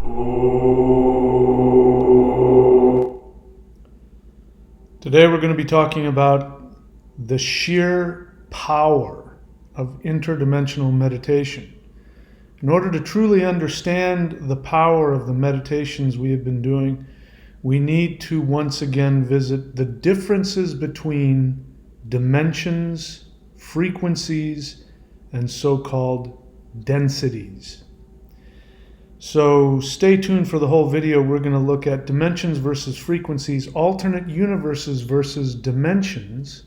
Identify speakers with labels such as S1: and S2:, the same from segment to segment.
S1: Today we're going to be talking about the sheer power of interdimensional meditation. In order to truly understand the power of the meditations we have been doing, we need to once again visit the differences between dimensions, frequencies, and so-called densities. So stay tuned for the whole video. We're going to look at dimensions versus frequencies, alternate universes versus dimensions,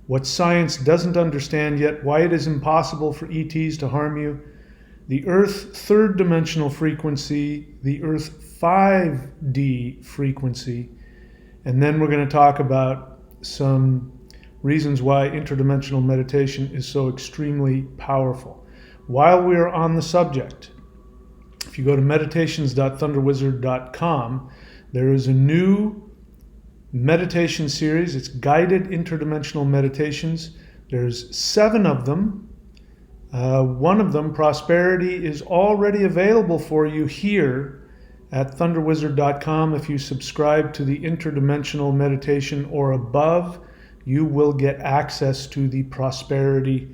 S1: what science doesn't understand yet, why it is impossible for ETs to harm you, the Earth third dimensional frequency, the Earth 5D frequency, and then we're going to talk about some reasons why interdimensional meditation is so extremely powerful. While we're on the subject, if you go to meditations.thunderwizard.com, there is a new meditation series. It's guided interdimensional meditations. There's 7 of them. One of them, Prosperity, is already available for you here at thunderwizard.com. If you subscribe to the interdimensional meditation or above, you will get access to the Prosperity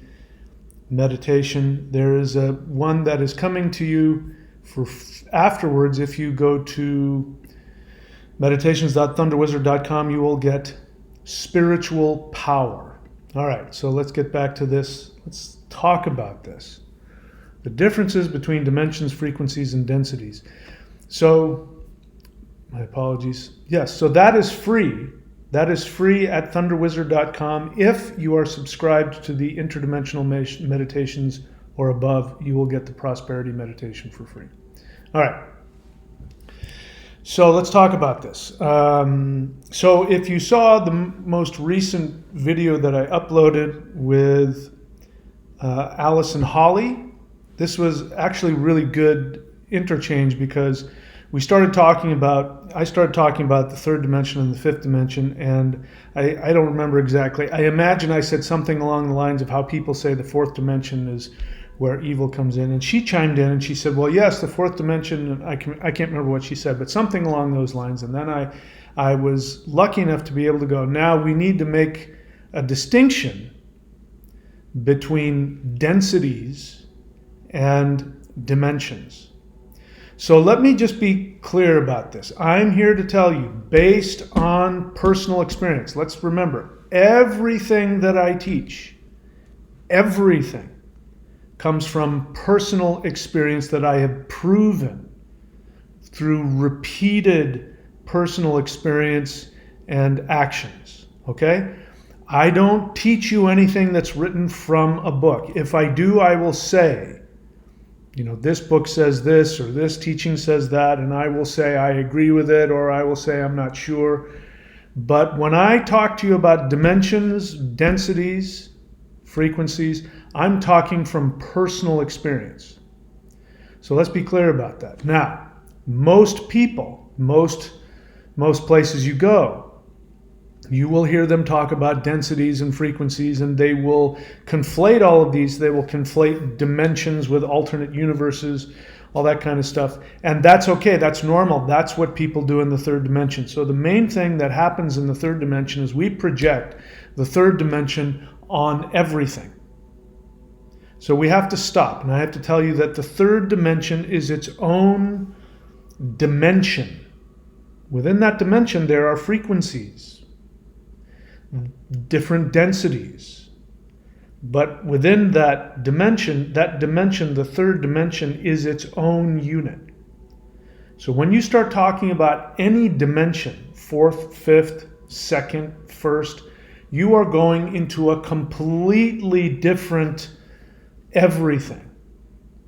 S1: meditation. There is one that is coming to you for afterwards. If you go to meditations.thunderwizard.com, you will get Spiritual Power. All right, so let's get back to this. Let's talk about this. The differences between dimensions, frequencies, and densities. So, my apologies. Yes, so that is free. That is free at thunderwizard.com. If you are subscribed to the interdimensional meditations or above, you will get the Prosperity meditation for free. All right. So let's talk about this. So if you saw the most recent video that I uploaded with Alice and Holly, this was actually really good interchange because I started talking about the third dimension and the fifth dimension, and I don't remember exactly. I imagine I said something along the lines of how people say the fourth dimension is where evil comes in. And she chimed in and she said, well, yes, the fourth dimension, I can't remember what she said, but something along those lines. And then I was lucky enough to be able to go, now we need to make a distinction between densities and dimensions. So let me just be clear about this. I'm here to tell you, based on personal experience, let's remember, everything that I teach, everything comes from personal experience that I have proven through repeated personal experience and actions, okay? I don't teach you anything that's written from a book. If I do, I will say, this book says this or this teaching says that, and I will say I agree with it or I will say I'm not sure. But when I talk to you about dimensions, densities, frequencies, I'm talking from personal experience. So let's be clear about that. Now, most people, most places you go, you will hear them talk about densities and frequencies, and they will conflate all of these. They will conflate dimensions with alternate universes, all that kind of stuff. And that's okay. That's normal. That's what people do in the third dimension. So the main thing that happens in the third dimension is we project the third dimension on everything. So we have to stop, and I have to tell you that the third dimension is its own dimension. Within that dimension, there are frequencies, different densities. But within that dimension, the third dimension, is its own unit. So when you start talking about any dimension, fourth, fifth, second, first, you are going into a completely different everything.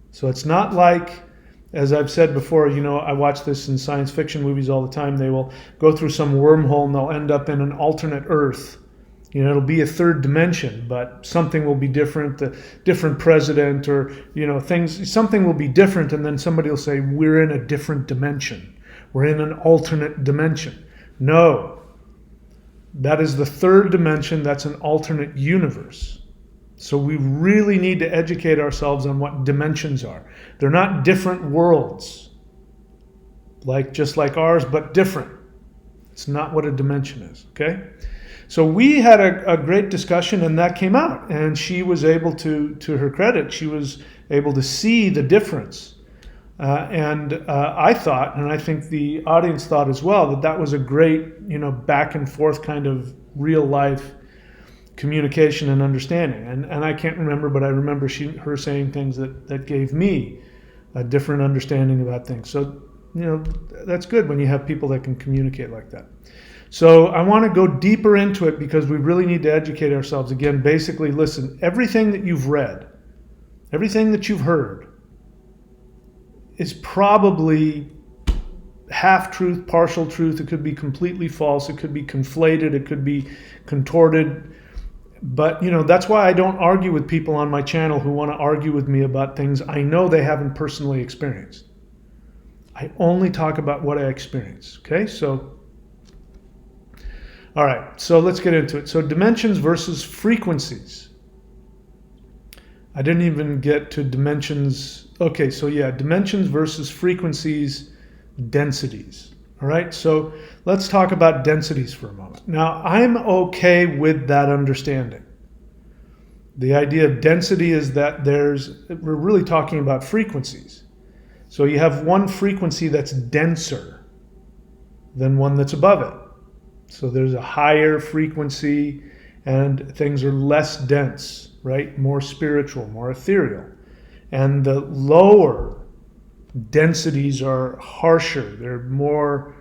S1: So it's not like, as I've said before, I watch this in science fiction movies all the time. They will go through some wormhole and they'll end up in an alternate Earth. It'll be a third dimension, but something will be different, a different president or, something will be different, and then somebody will say, we're in a different dimension. We're in an alternate dimension. No, that is the third dimension. That's an alternate universe. So we really need to educate ourselves on what dimensions are. They're not different worlds. just like ours, but different. It's not what a dimension is, okay? So we had a great discussion, and that came out. And she was able to her credit, she was able to see the difference. I thought, and I think the audience thought as well, that was a great, back and forth kind of real life communication and understanding. And I can't remember, but I remember her saying things that gave me a different understanding about things. So, that's good when you have people that can communicate like that. So I want to go deeper into it because we really need to educate ourselves. Again, basically, listen, everything that you've read, everything that you've heard is probably half truth, partial truth. It could be completely false. It could be conflated. It could be contorted. But, that's why I don't argue with people on my channel who want to argue with me about things I know they haven't personally experienced. I only talk about what I experience. Okay, so, all right, so let's get into it. So dimensions versus frequencies. I didn't even get to dimensions. Okay, so yeah, dimensions versus frequencies, densities. All right, so let's talk about densities for a moment. Now, I'm okay with that understanding. The idea of density is that we're really talking about frequencies. So you have one frequency that's denser than one that's above it. So there's a higher frequency and things are less dense, right? More spiritual, more ethereal. And the lower densities are harsher. They're more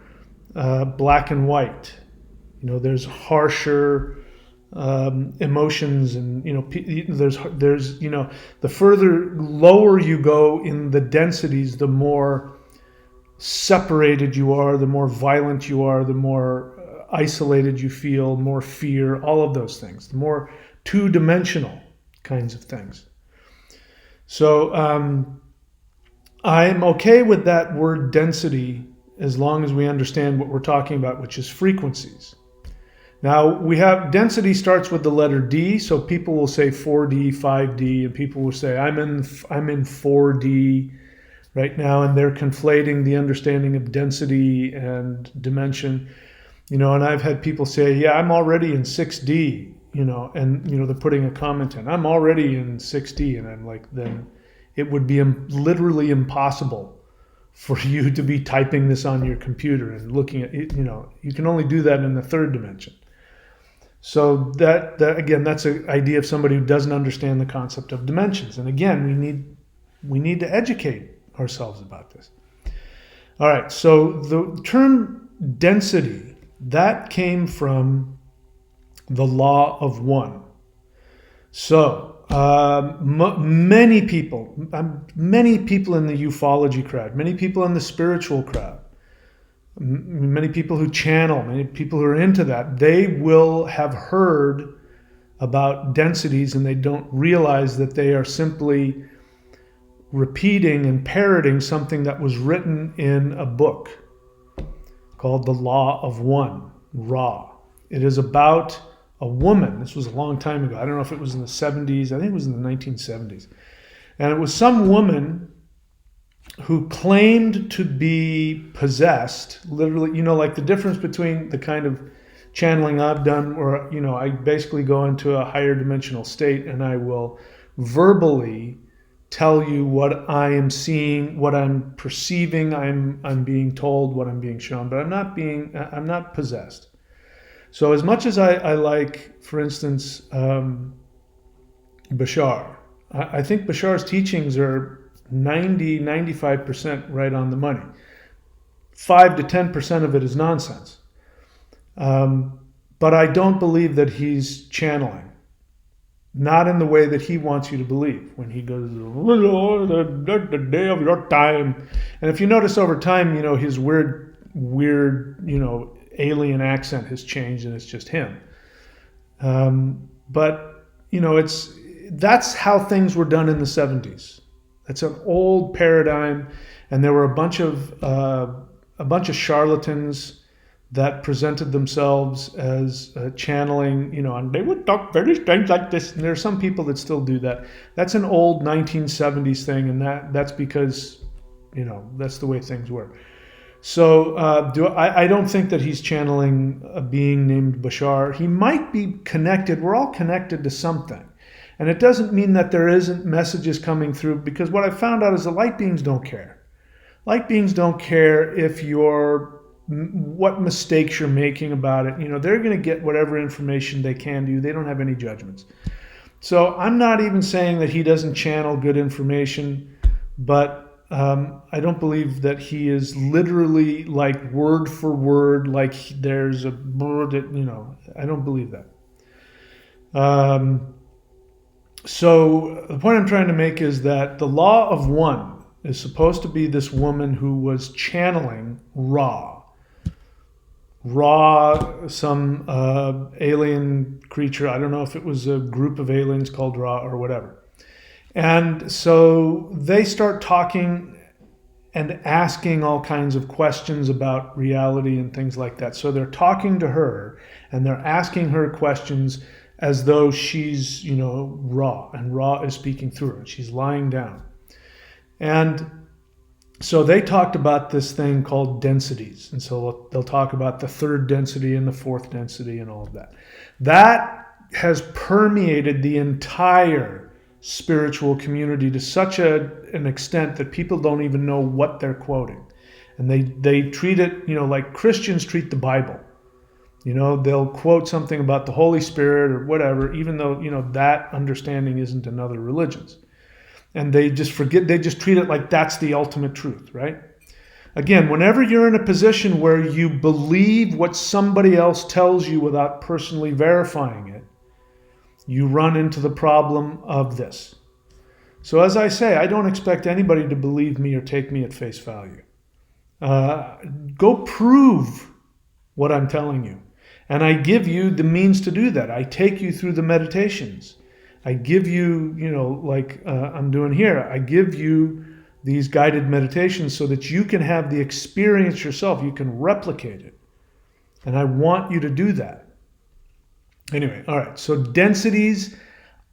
S1: black and white. There's harsher emotions, and there's the further lower you go in the densities, the more separated you are, the more violent you are, the more isolated you feel, more fear, all of those things, the more two-dimensional kinds of things. So I'm okay with that word density as long as we understand what we're talking about, which is frequencies. Now, we have density starts with the letter D, so people will say 4D, 5D, and people will say, I'm in 4D right now, and they're conflating the understanding of density and dimension. And I've had people say, yeah, I'm already in 6D, and they're putting a comment in, I'm already in 6D, and I'm like, then it would be literally impossible for you to be typing this on your computer and looking at it. You can only do that in the third dimension. So that again, that's an idea of somebody who doesn't understand the concept of dimensions. And again, we need to educate ourselves about this. All right, so the term density, that came from the law of one. So many people in the ufology crowd, many people in the spiritual crowd, many people who channel, many people who are into that, they will have heard about densities and they don't realize that they are simply repeating and parroting something that was written in a book called The Law of One, Ra. It is about a woman. This was a long time ago. I don't know if it was in the 70s. I think it was in the 1970s. And it was some woman who claimed to be possessed, literally, like the difference between the kind of channeling I've done, where, I basically go into a higher dimensional state and I will verbally tell you what I am seeing, what I'm perceiving, I'm being told, what I'm being shown, but I'm not possessed. So as much as I like, for instance, Bashar, I think Bashar's teachings are 95% right on the money. 5 to 10% of it is nonsense. But I don't believe that he's channeling. Not in the way that he wants you to believe. When he goes, the day of your time. And if you notice over time, his weird, alien accent has changed and it's just him. But that's how things were done in the 70s. It's an old paradigm, and there were a bunch of charlatans that presented themselves as channeling, and they would talk very strange like this. And there are some people that still do that. That's an old 1970s thing, and that's because, that's the way things were. So I don't think that he's channeling a being named Bashar. He might be connected. We're all connected to something. And it doesn't mean that there isn't messages coming through, because what I found out is the light beings don't care. Light beings don't care if what mistakes you're making about it. They're going to get whatever information they can to you. They don't have any judgments. So I'm not even saying that he doesn't channel good information, but I don't believe that he is literally like word for word, like there's a word that, I don't believe that. So the point I'm trying to make is that the law of one is supposed to be this woman who was channeling Ra, some alien creature. I don't know if it was a group of aliens called Ra or whatever. And so they start talking and asking all kinds of questions about reality and things like that. So they're talking to her and they're asking her questions as though she's, Ra, and Ra is speaking through her, and she's lying down. And so they talked about this thing called densities. And so they'll talk about the third density and the fourth density and all of that. That has permeated the entire spiritual community to such an extent that people don't even know what they're quoting. And they treat it, like Christians treat the Bible. They'll quote something about the Holy Spirit or whatever, even though, that understanding isn't in other religions. And they just treat it like that's the ultimate truth, right? Again, whenever you're in a position where you believe what somebody else tells you without personally verifying it, you run into the problem of this. So as I say, I don't expect anybody to believe me or take me at face value. Go prove what I'm telling you. And I give you the means to do that. I take you through the meditations. I give you, like I'm doing here, I give you these guided meditations so that you can have the experience yourself. You can replicate it. And I want you to do that. Anyway, all right. So densities,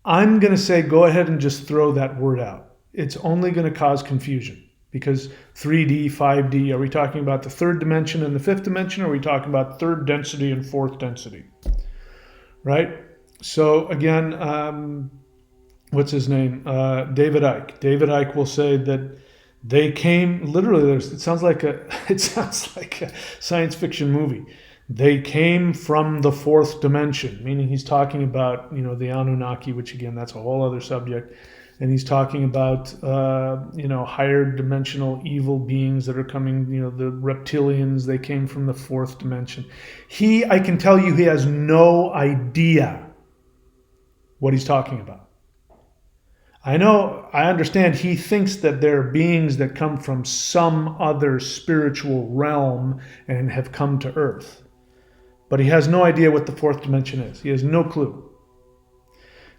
S1: I'm going to say go ahead and just throw that word out. It's only going to cause confusion. Because 3D, 5D, are we talking about the third dimension and the fifth dimension? Or are we talking about third density and fourth density? Right? So again, what's his name? David Icke. David Icke will say that they came, literally, it sounds like a science fiction movie. They came from the fourth dimension, meaning he's talking about, the Anunnaki, which again, that's a whole other subject. And he's talking about, higher dimensional evil beings that are coming, the reptilians, they came from the fourth dimension. I can tell you, he has no idea what he's talking about. I understand he thinks that there are beings that come from some other spiritual realm and have come to Earth. But he has no idea what the fourth dimension is. He has no clue.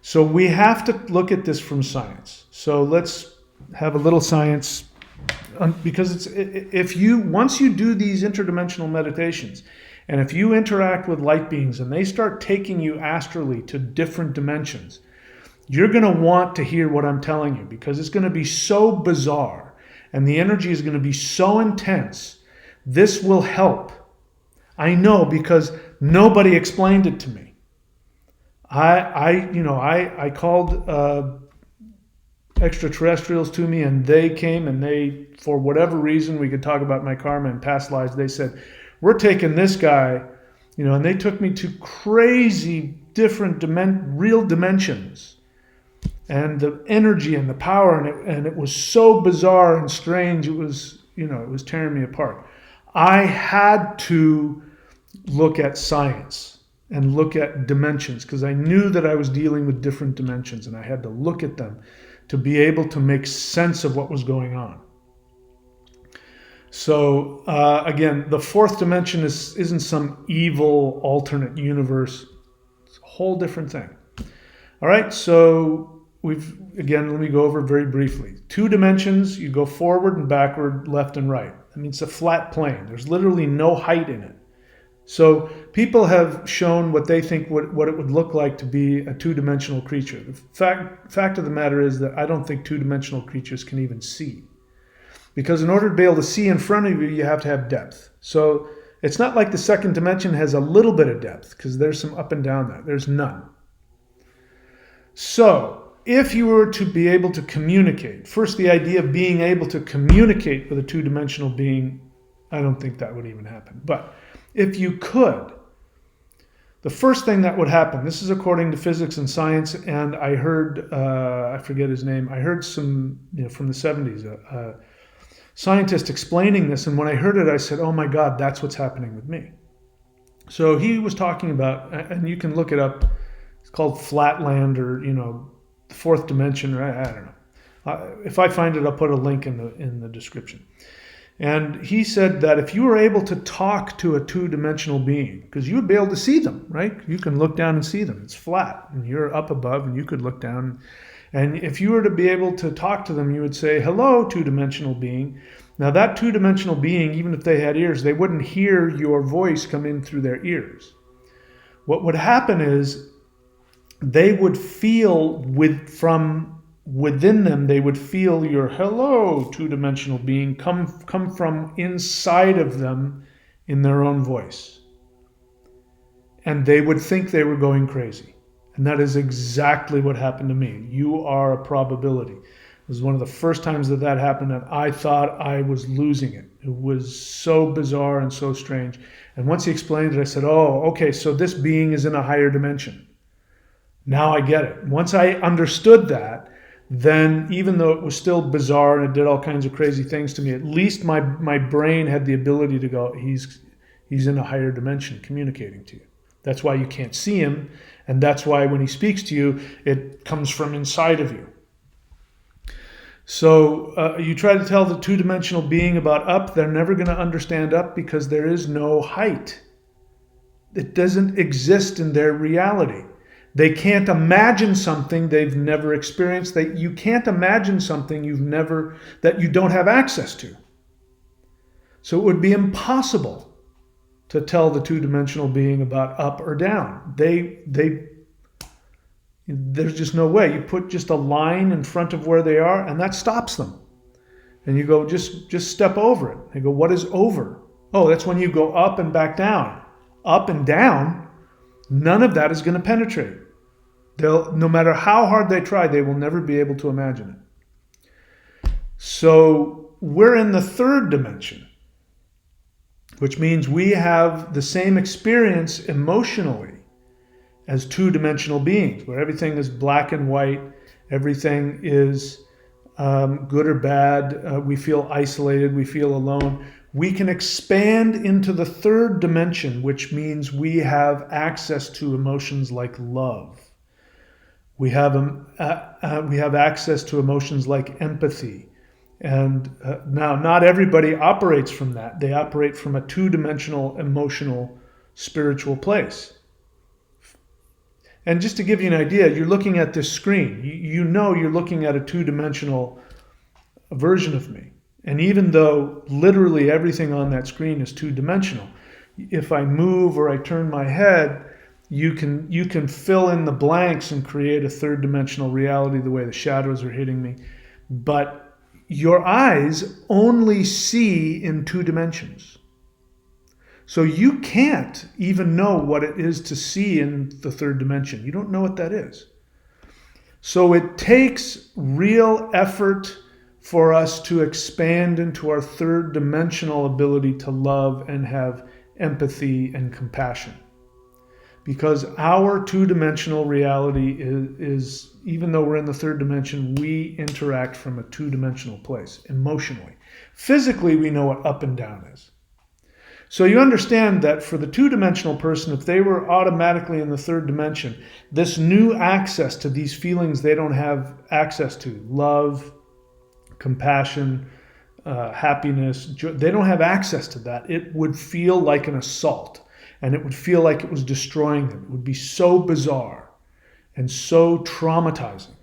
S1: So we have to look at this from science. So let's have a little science, because once you do these interdimensional meditations, and if you interact with light beings and they start taking you astrally to different dimensions, you're going to want to hear what I'm telling you, because it's going to be so bizarre and the energy is going to be so intense. This will help. I know, because nobody explained it to me. I called extraterrestrials to me, and they came, and they, for whatever reason, we could talk about my karma and past lives, they said, we're taking this guy, and they took me to crazy different real dimensions, and the energy and the power, and it was so bizarre and strange. It was, it was tearing me apart. I had to look at science and look at dimensions, because I knew that I was dealing with different dimensions, and I had to look at them to be able to make sense of what was going on. So again, the fourth dimension isn't some evil alternate universe. It's a whole different thing. All right, so let me go over very briefly. 2 dimensions, you go forward and backward, left and right. I mean, it's a flat plane. There's literally no height in it. So people have shown what they think what it would look like to be a 2-dimensional creature. The fact of the matter is that I don't think 2-dimensional creatures can even see. Because in order to be able to see in front of you, you have to have depth. So it's not like the second dimension has a little bit of depth, because there's some up and down there. There's none. So if you were to be able to communicate, first the idea of being able to communicate with a two-dimensional being, I don't think that would even happen. But if you could, the first thing that would happen, this is according to physics and science, and I heard, I forget his name, I heard some, from the 70s, scientist explaining this, and when I heard it, I said, oh my God, that's what's happening with me. So he was talking about, and you can look it up, it's called flatland, or, the fourth dimension, or I don't know. If I find it, I'll put a link in the description. And he said that if you were able to talk to a two-dimensional being, because you would be able to see them, right? You can look down and see them. It's flat, and you're up above, and you could look down. And if you were to be able to talk to them, you would say, hello, two-dimensional being. Now, that two-dimensional being, even if they had ears, they wouldn't hear your voice come in through their ears. What would happen is they would feel from within them, they would feel your hello, two-dimensional being, come from inside of them in their own voice. And they would think they were going crazy. And that is exactly what happened to me. You are a probability. It was one of the first times that happened, and I thought I was losing it. It was so bizarre and so strange. And once he explained it, I said, oh, okay, so this being is in a higher dimension. Now I get it. Once I understood that, then even though it was still bizarre and it did all kinds of crazy things to me, at least my brain had the ability to go, he's in a higher dimension communicating to you. That's why you can't see him, and that's why when he speaks to you, it comes from inside of you. So you try to tell the two-dimensional being about up, they're never going to understand up because there is no height. It doesn't exist in their reality. They can't imagine something they've never experienced. You can't imagine something that you don't have access to. So it would be impossible to tell the two-dimensional being about up or down. There's just no way. You put just a line in front of where they are, and that stops them. And you go, just step over it. They go, what is over? Oh, that's when you go up and back down. Up and down, none of that is going to penetrate. No matter how hard they try, they will never be able to imagine it. So we're in the third dimension, which means we have the same experience emotionally as two-dimensional beings, where everything is black and white, everything is good or bad, we feel isolated, we feel alone. We can expand into the third dimension, which means we have access to emotions like love. We have access to emotions like empathy. And now, not everybody operates from that. They operate from a two-dimensional, emotional, spiritual place. And just to give you an idea, you're looking at this screen. You know you're looking at a two-dimensional version of me. And even though literally everything on that screen is two-dimensional, if I move or I turn my head, you can fill in the blanks and create a third-dimensional reality the way the shadows are hitting me. But your eyes only see in two dimensions. So you can't even know what it is to see in the third dimension. You don't know what that is. So it takes real effort for us to expand into our third dimensional ability to love and have empathy and compassion. Because our two-dimensional reality is, even though we're in the third dimension, we interact from a two-dimensional place, emotionally. Physically, we know what up and down is. So you understand that for the two-dimensional person, if they were automatically in the third dimension, this new access to these feelings they don't have access to, love, compassion, happiness, joy, they don't have access to that. It would feel like an assault. And it would feel like it was destroying them. It would be so bizarre and so traumatizing.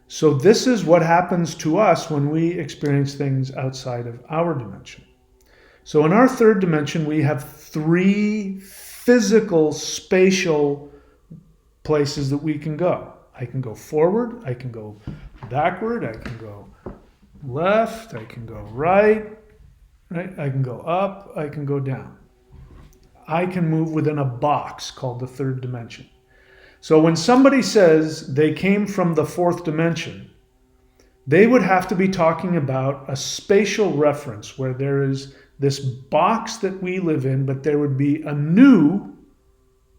S1: So this is what happens to us when we experience things outside of our dimension. So in our third dimension, we have three physical, spatial places that we can go. I can go forward, I can go backward, I can go left, I can go right, I can go up, I can go down. I can move within a box called the third dimension. So when somebody says they came from the fourth dimension, they would have to be talking about a spatial reference where there is this box that we live in, but there would be a new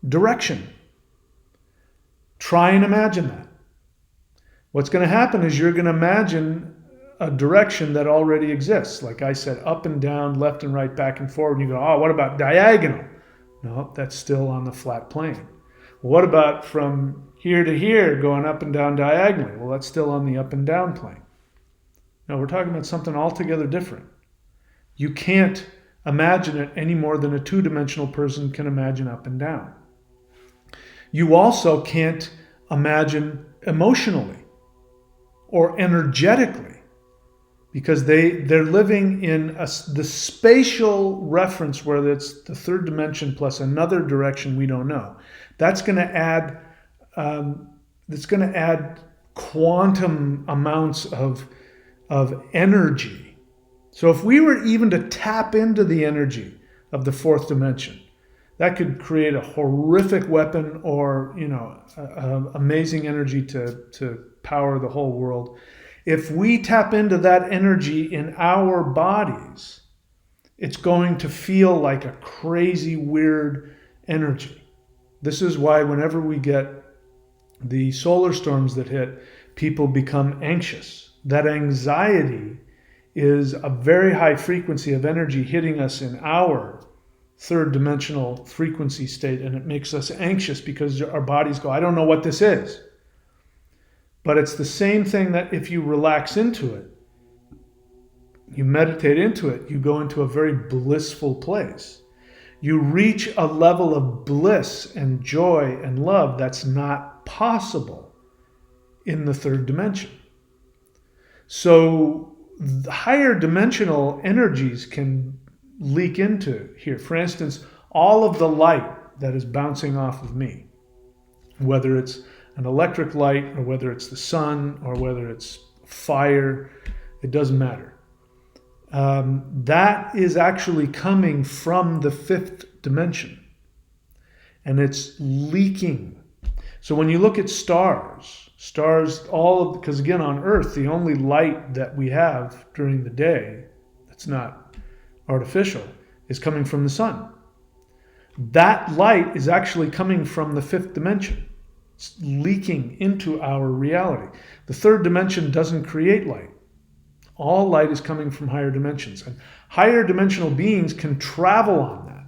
S1: direction. Try and imagine that. What's going to happen is you're going to imagine a direction that already exists. Like I said, up and down, left and right, back and forward. And you go, oh, what about diagonal? No, that's still on the flat plane. What about from here to here, going up and down diagonally? Well, that's still on the up and down plane. No, we're talking about something altogether different. You can't imagine it any more than a two-dimensional person can imagine up and down. You also can't imagine emotionally or energetically, because they're living in the spatial reference where it's the third dimension plus another direction we don't know. That's going to add quantum amounts of energy. So if we were even to tap into the energy of the fourth dimension, that could create a horrific weapon, or amazing energy to power the whole world. If we tap into that energy in our bodies, it's going to feel like a crazy, weird energy. This is why whenever we get the solar storms that hit, people become anxious. That anxiety is a very high frequency of energy hitting us in our third dimensional frequency state, and it makes us anxious because our bodies go, I don't know what this is. But it's the same thing that if you relax into it, you meditate into it, you go into a very blissful place. You reach a level of bliss and joy and love that's not possible in the third dimension. So the higher dimensional energies can leak into here. For instance, all of the light that is bouncing off of me, whether it's an electric light or whether it's the sun or whether it's fire, it doesn't matter. That is actually coming from the fifth dimension, and it's leaking. So when you look at stars, because again on Earth, the only light that we have during the day that's not artificial is coming from the sun. That light is actually coming from the fifth dimension. It's leaking into our reality. The third dimension doesn't create light. All light is coming from higher dimensions, and higher dimensional beings can travel on that.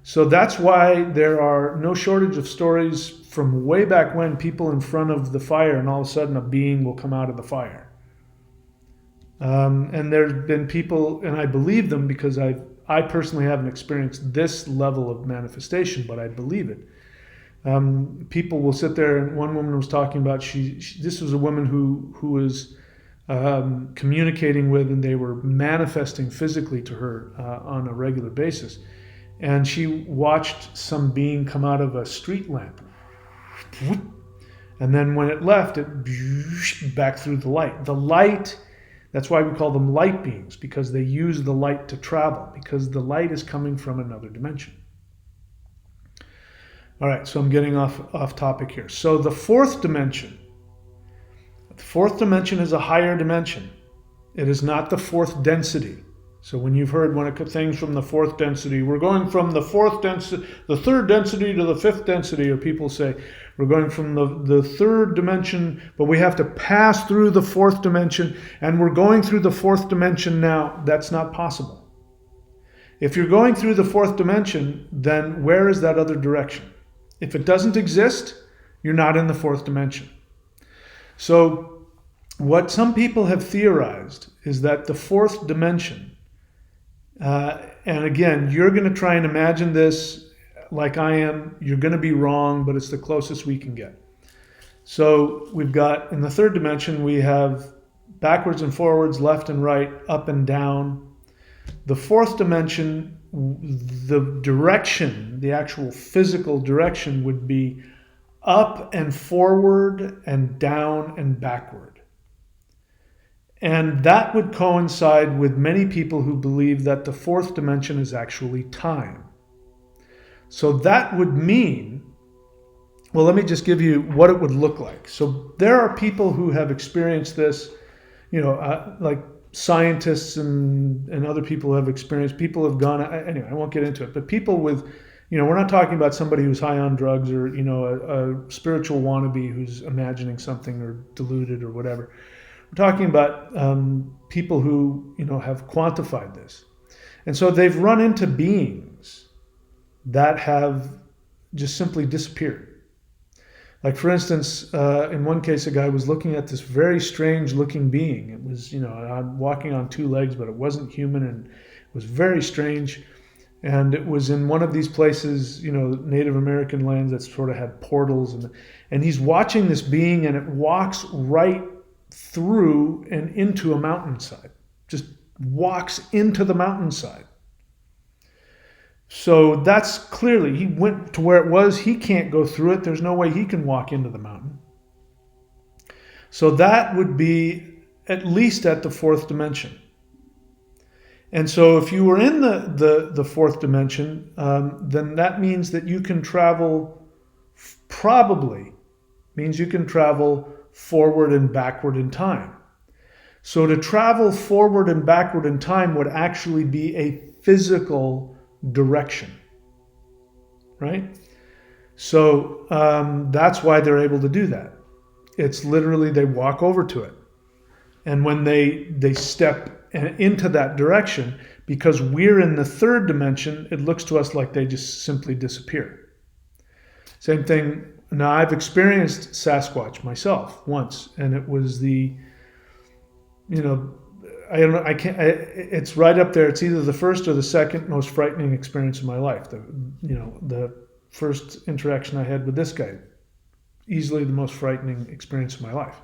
S1: So that's why there are no shortage of stories from way back when, people in front of the fire and all of a sudden a being will come out of the fire. And there's been people, and I believe them because I personally haven't experienced this level of manifestation, but I believe it. People will sit there, and one woman was talking about, this was a woman who was communicating with, and they were manifesting physically to her on a regular basis. And she watched some being come out of a street lamp. And then when it left, it back through the light. The light, that's why we call them light beings, because they use the light to travel, because the light is coming from another dimension. All right, so I'm getting off topic here. So the fourth dimension is a higher dimension. It is not the fourth density. So when you've heard things from the fourth density, we're going from the third density to the fifth density, or people say we're going from the third dimension, but we have to pass through the fourth dimension, and we're going through the fourth dimension now. That's not possible. If you're going through the fourth dimension, then where is that other direction? If it doesn't exist, you're not in the fourth dimension. So what some people have theorized is that the fourth dimension, and again, you're going to try and imagine this like I am. You're going to be wrong, but it's the closest we can get. So we've got, in the third dimension, we have backwards and forwards, left and right, up and down. The fourth dimension, the direction, the actual physical direction would be up and forward and down and backward. And that would coincide with many people who believe that the fourth dimension is actually time. So that would mean, well, let me just give you what it would look like. So there are people who have experienced this, like scientists and other people have experienced, people have gone, anyway, I won't get into it, but people with, we're not talking about somebody who's high on drugs or, a spiritual wannabe who's imagining something or deluded or whatever. We're talking about people who, have quantified this. And so they've run into beings that have just simply disappeared. Like, for instance, in one case, a guy was looking at this very strange looking being. It was, walking on two legs, but it wasn't human, and it was very strange. And it was in one of these places, Native American lands that sort of had portals. And he's watching this being, and it walks right through and into a mountainside. Just walks into the mountainside. So that's clearly, he went to where it was. He can't go through it. There's no way he can walk into the mountain. So that would be at least at the fourth dimension. And so if you were in the fourth dimension, then that means that you can travel, probably means you can travel forward and backward in time. So to travel forward and backward in time would actually be a physical direction, right? So that's why they're able to do that. It's literally they walk over to it. And when they step into that direction, because we're in the third dimension, it looks to us like they just simply disappear. Same thing. Now, I've experienced Sasquatch myself once, and it was it's right up there. It's either the first or the second most frightening experience of my life. The first interaction I had with this guy, easily the most frightening experience of my life,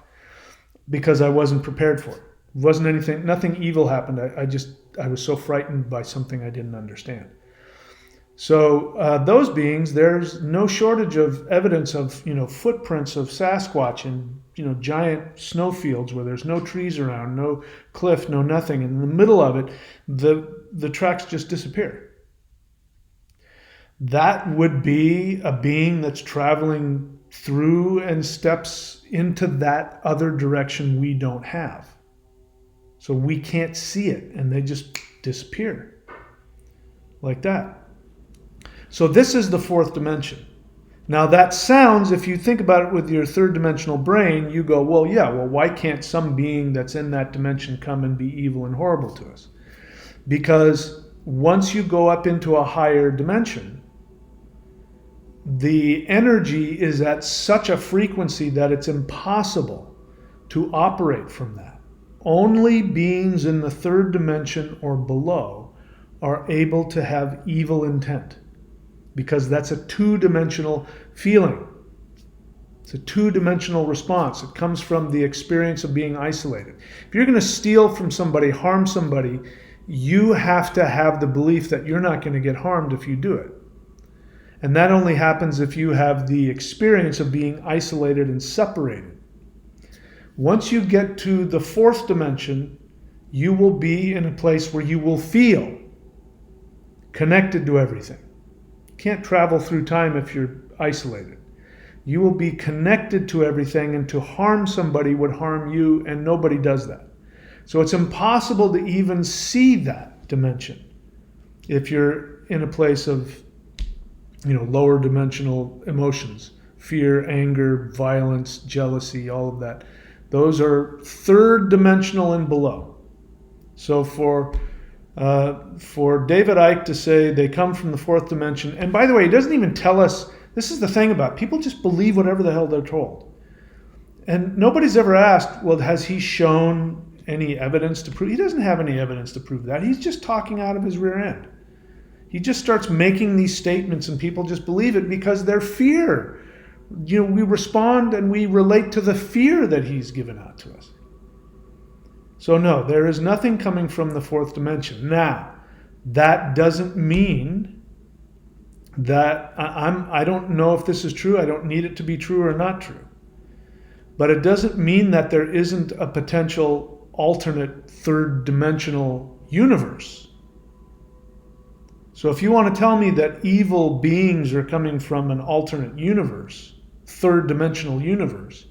S1: because I wasn't prepared for it. It wasn't anything, nothing evil happened. I was so frightened by something I didn't understand. So those beings, there's no shortage of evidence of, footprints of Sasquatch in, giant snowfields where there's no trees around, no cliff, no nothing. In the middle of it, the tracks just disappear. That would be a being that's traveling through and steps into that other direction we don't have. So we can't see it, and they just disappear like that. So this is the fourth dimension. Now that sounds, if you think about it with your third dimensional brain, you go, well, why can't some being that's in that dimension come and be evil and horrible to us? Because once you go up into a higher dimension, the energy is at such a frequency that it's impossible to operate from that. Only beings in the third dimension or below are able to have evil intent, because that's a two-dimensional feeling. It's a two-dimensional response. It comes from the experience of being isolated. If you're going to steal from somebody, harm somebody, you have to have the belief that you're not going to get harmed if you do it. And that only happens if you have the experience of being isolated and separated. Once you get to the fourth dimension, you will be in a place where you will feel connected to everything. You can't travel through time if you're isolated. You will be connected to everything, and to harm somebody would harm you, and nobody does that. So it's impossible to even see that dimension if you're in a place of, lower dimensional emotions, fear, anger, violence, jealousy, all of that. Those are third dimensional and below. So for David Icke to say they come from the fourth dimension, and by the way, he doesn't even tell us, this is the thing about it, people just believe whatever the hell they're told. And nobody's ever asked, well, has he shown any evidence to prove? He doesn't have any evidence to prove that. He's just talking out of his rear end. He just starts making these statements, and people just believe it because they're fear. We respond and we relate to the fear that he's given out to us. So no, there is nothing coming from the fourth dimension. Now, that doesn't mean that I don't know if this is true. I don't need it to be true or not true. But it doesn't mean that there isn't a potential alternate third dimensional universe. So if you want to tell me that evil beings are coming from an alternate universe, third dimensional universe,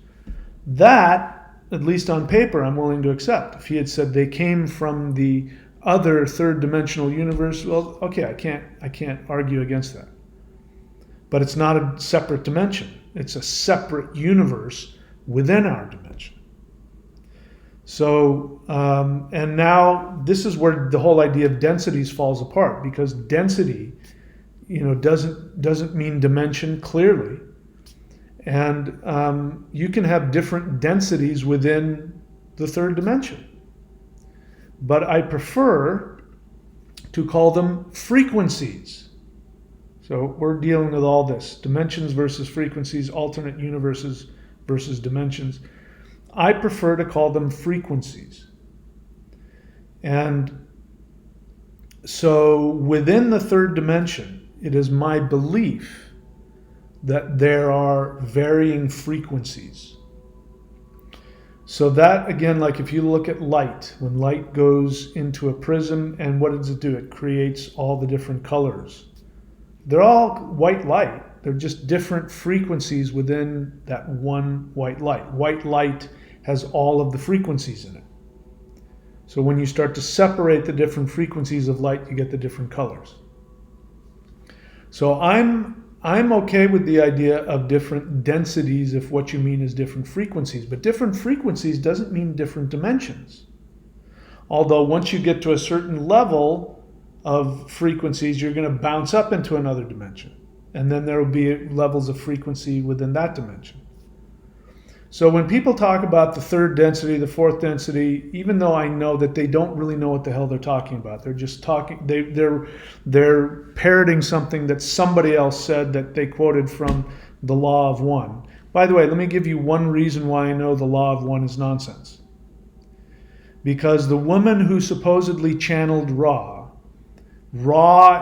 S1: that, at least on paper, I'm willing to accept. If he had said they came from the other third dimensional universe, well, okay, I can't argue against that. But it's not a separate dimension. It's a separate universe within our dimension. So, and now this is where the whole idea of densities falls apart, because density, doesn't mean dimension clearly. And you can have different densities within the third dimension. But I prefer to call them frequencies. So we're dealing with all this, dimensions versus frequencies, alternate universes versus dimensions. I prefer to call them frequencies. And so within the third dimension, it is my belief that there are varying frequencies. So that, again, like if you look at light, when light goes into a prism, and what does it do? It creates all the different colors. They're all white light. They're just different frequencies within that one white light. White light has all of the frequencies in it. So when you start to separate the different frequencies of light, you get the different colors. So I'm okay with the idea of different densities if what you mean is different frequencies. But different frequencies doesn't mean different dimensions. Although once you get to a certain level of frequencies, you're going to bounce up into another dimension. And then there will be levels of frequency within that dimension. So when people talk about the third density, the fourth density, even though I know that they don't really know what the hell they're talking about, they're just talking, they're parroting something that somebody else said that they quoted from the Law of One. By the way, let me give you one reason why I know the Law of One is nonsense. Because the woman who supposedly channeled Ra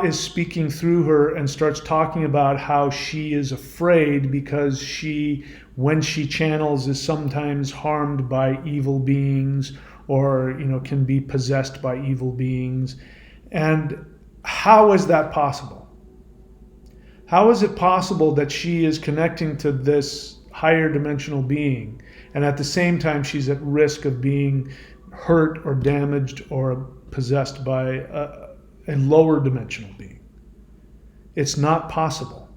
S1: is speaking through her and starts talking about how she is afraid because she, when she channels, is sometimes harmed by evil beings or, can be possessed by evil beings. And how is that possible? How is it possible that she is connecting to this higher dimensional being and at the same time she's at risk of being hurt or damaged or possessed by a lower dimensional being? It's not possible.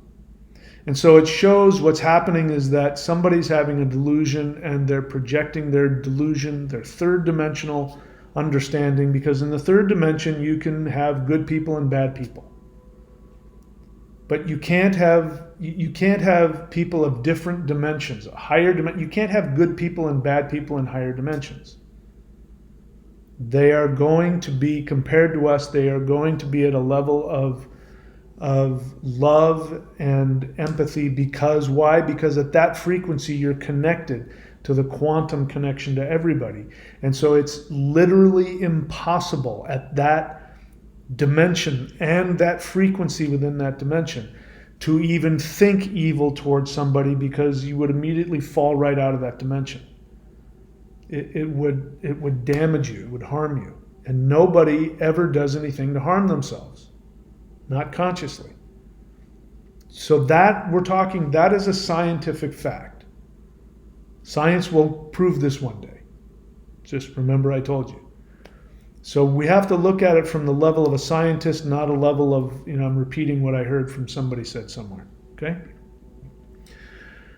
S1: And so it shows what's happening is that somebody's having a delusion and they're projecting their delusion, their third dimensional understanding, because in the third dimension you can have good people and bad people. But you can't have people of different dimensions, you can't have good people and bad people in higher dimensions. They are going to be, compared to us, they are going to be at a level of love and empathy. Because why? Because at that frequency you're connected to the quantum connection to everybody. And so it's literally impossible at that dimension and that frequency within that dimension to even think evil towards somebody, because you would immediately fall right out of that dimension. It would damage you, it would harm you. And nobody ever does anything to harm themselves, not consciously. So that is a scientific fact. Science will prove this one day. Just remember I told you. So we have to look at it from the level of a scientist, not a level of, I'm repeating what I heard from somebody said somewhere. Okay?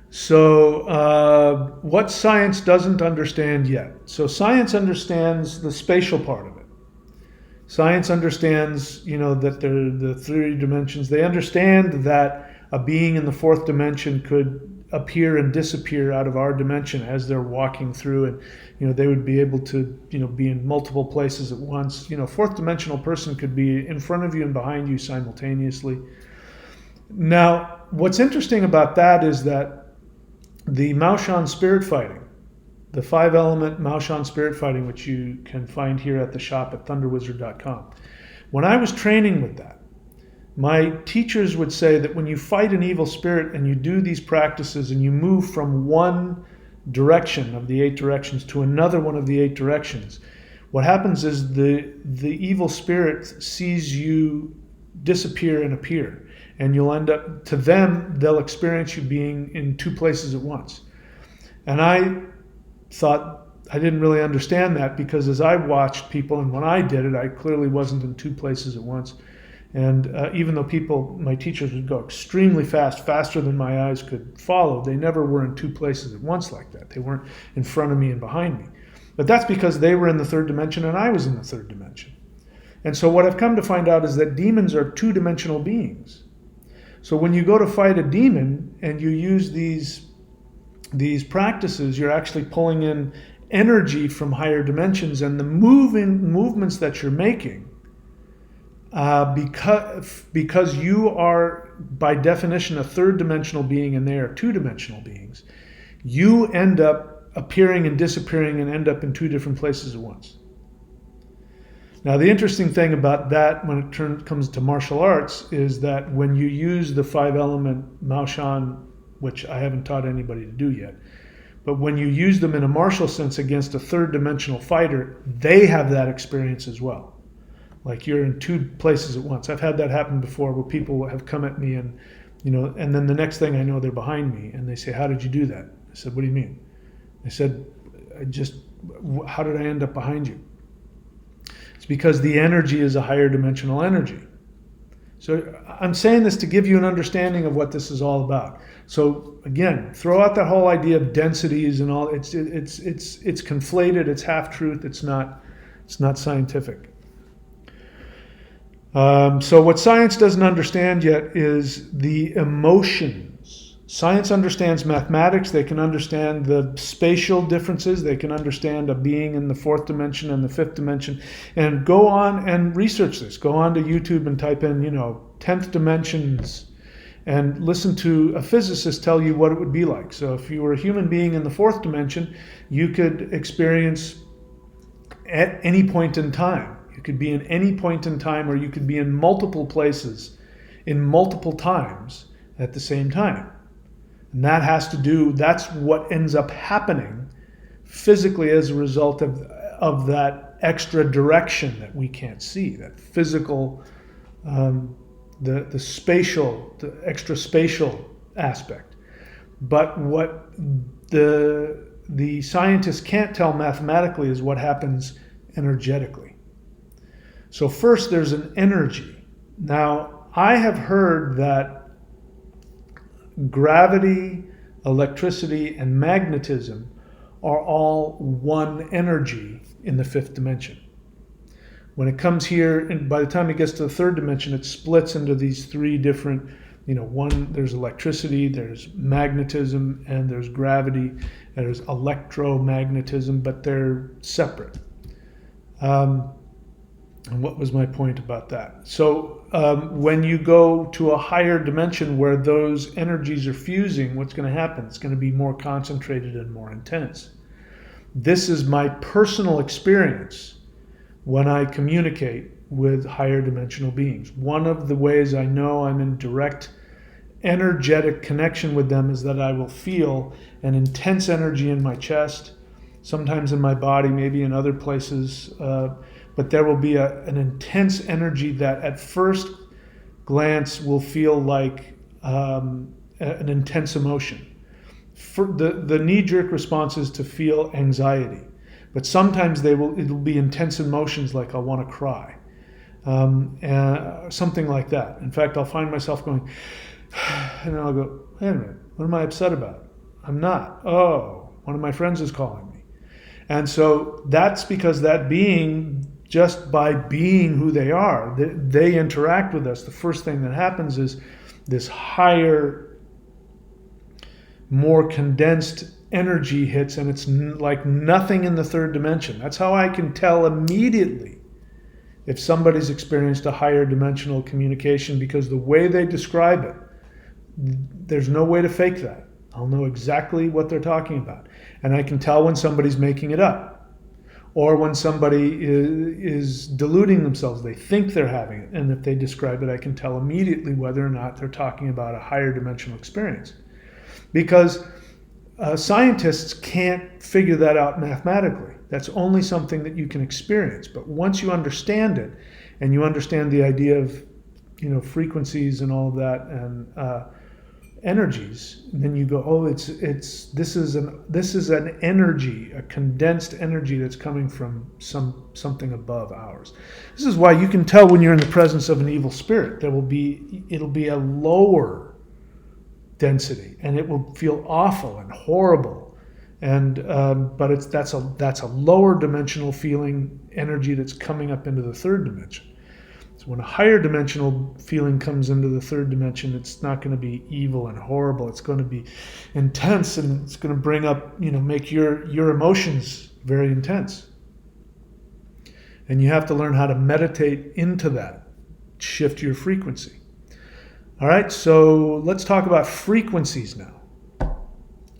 S1: So what science doesn't understand yet. So science understands the spatial part of it. Science understands, that there are the three dimensions. They understand that a being in the fourth dimension could appear and disappear out of our dimension as they're walking through, and they would be able to be in multiple places at once. Fourth dimensional person could be in front of you and behind you simultaneously. Now, what's interesting about that is that the Maoshan spirit fighting, the 5-element Maoshan spirit fighting, which you can find here at the shop at thunderwizard.com. When I was training with that, my teachers would say that when you fight an evil spirit and you do these practices and you move from one direction of the 8 directions to another one of the 8 directions, what happens is the evil spirit sees you disappear and appear, and you'll end up, to them, they'll experience you being in 2 places at once. And I thought, I didn't really understand that, because as I watched people, and when I did it, I clearly wasn't in 2 places at once. And even though my teachers would go extremely fast, faster than my eyes could follow, they never were in 2 places at once like that. They weren't in front of me and behind me. But that's because they were in the 3rd dimension and I was in the 3rd dimension. And so what I've come to find out is that demons are 2-dimensional beings. So when you go to fight a demon and you use these practices, you're actually pulling in energy from higher dimensions, and the movements that you're making, because you are by definition a 3rd dimensional being and they are 2-dimensional beings, you end up appearing and disappearing and end up in 2 different places at once. Now, the interesting thing about that when it comes to martial arts is that when you use the 5-element Mao Shan, which I haven't taught anybody to do yet, but when you use them in a martial sense against a 3rd dimensional fighter, they have that experience as well. Like you're in 2 places at once. I've had that happen before, where people have come at me and, and then the next thing I know, they're behind me and they say, "How did you do that?" I said, "What do you mean?" I said, "How did I end up behind you?" It's because the energy is a higher dimensional energy. So I'm saying this to give you an understanding of what this is all about. So again, throw out that whole idea of densities and all. It's conflated. It's half truth. It's not scientific. So what science doesn't understand yet is the emotions. Science understands mathematics. They can understand the spatial differences. They can understand a being in the 4th dimension and the 5th dimension. And go on and research this. Go on to YouTube and type in, 10th dimensions and listen to a physicist tell you what it would be like. So if you were a human being in the 4th dimension, you could experience at any point in time. You could be in any point in time, or you could be in multiple places in multiple times at the same time. And that's what ends up happening physically as a result of that extra direction that we can't see, that physical, the spatial, the extra spatial aspect. But what the scientists can't tell mathematically is what happens energetically. So first, there's an energy. Now, I have heard that gravity, electricity, and magnetism are all one energy in the 5th dimension. When it comes here, and by the time it gets to the 3rd dimension, it splits into these 3 different, there's electricity, there's magnetism, and there's gravity, and there's electromagnetism, but they're separate. And what was my point about that? So when you go to a higher dimension where those energies are fusing, what's going to happen? It's going to be more concentrated and more intense. This is my personal experience when I communicate with higher dimensional beings. One of the ways I know I'm in direct energetic connection with them is that I will feel an intense energy in my chest, sometimes in my body, maybe in other places, but there will be an intense energy that at first glance will feel like an intense emotion. The knee-jerk response is to feel anxiety, but sometimes it'll be intense emotions like I'll want to cry, something like that. In fact, I'll find myself going, and then I'll go, wait a minute, what am I upset about? I'm not. Oh, one of my friends is calling me. And so that's because that being, just by being who they are, they interact with us. The first thing that happens is this higher, more condensed energy hits, and it's like nothing in the 3rd dimension. That's how I can tell immediately if somebody's experienced a higher dimensional communication, because the way they describe it, there's no way to fake that. I'll know exactly what they're talking about. And I can tell when somebody's making it up, or when somebody is deluding themselves. They think they're having it. And if they describe it, I can tell immediately whether or not they're talking about a higher dimensional experience. Because Scientists can't figure that out mathematically. That's only something that you can experience. But once you understand it, and you understand the idea of, frequencies and all of that, and energies, and then you go, oh, this is an energy, a condensed energy that's coming from something above ours. This is why you can tell when you're in the presence of an evil spirit. It'll be a lower density, and it will feel awful and horrible, and but that's a lower dimensional feeling energy that's coming up into the third dimension. So when a higher dimensional feeling comes into the third dimension, it's not going to be evil and horrible. It's going to be intense, and it's going to bring up, make your emotions very intense. And you have to learn how to meditate into that, shift your frequency. All right, so let's talk about frequencies now.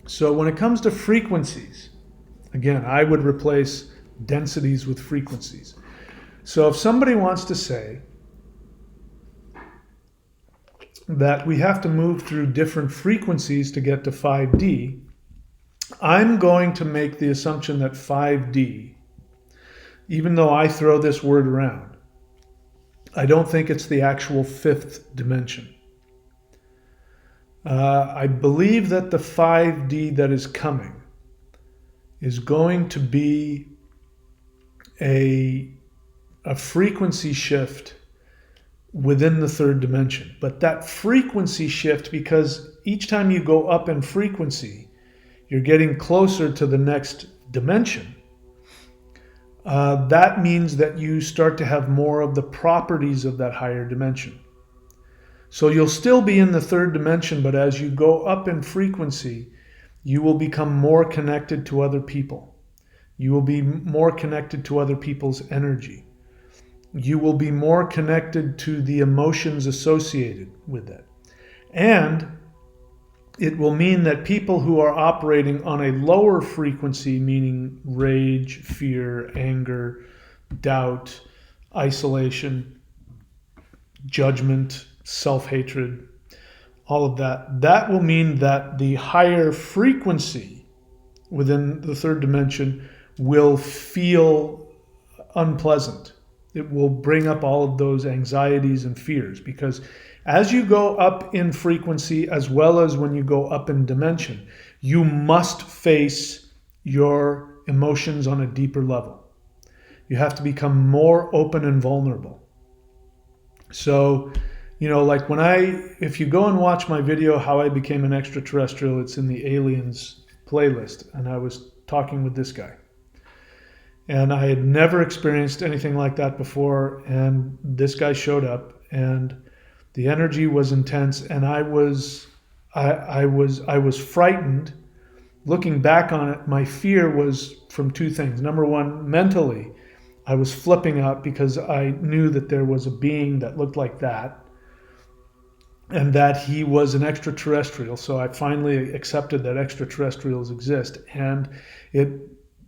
S1: So when it comes to frequencies, again, I would replace densities with frequencies. So if somebody wants to say that we have to move through different frequencies to get to 5D, I'm going to make the assumption that 5D, even though I throw this word around, I don't think it's the actual fifth dimension. I believe that the 5D that is coming is going to be a frequency shift within the third dimension. But that frequency shift, because each time you go up in frequency, you're getting closer to the next dimension. That means that you start to have more of the properties of that higher dimension. So you'll still be in the third dimension, but as you go up in frequency, you will become more connected to other people. You will be more connected to other people's energy. You will be more connected to the emotions associated with it. And it will mean that people who are operating on a lower frequency, meaning rage, fear, anger, doubt, isolation, judgment, self-hatred, all of that, that will mean that the higher frequency within the third dimension will feel unpleasant. It will bring up all of those anxieties and fears, because as you go up in frequency, as well as when you go up in dimension, you must face your emotions on a deeper level. You have to become more open and vulnerable. So, like if you go and watch my video, How I Became an Extraterrestrial, it's in the Aliens playlist, and I was talking with this guy. And I had never experienced anything like that before, and this guy showed up, and the energy was intense, and I was frightened. Looking back on it, my fear was from two things. Number one, mentally, I was flipping out because I knew that there was a being that looked like that, and that he was an extraterrestrial. So I finally accepted that extraterrestrials exist, and it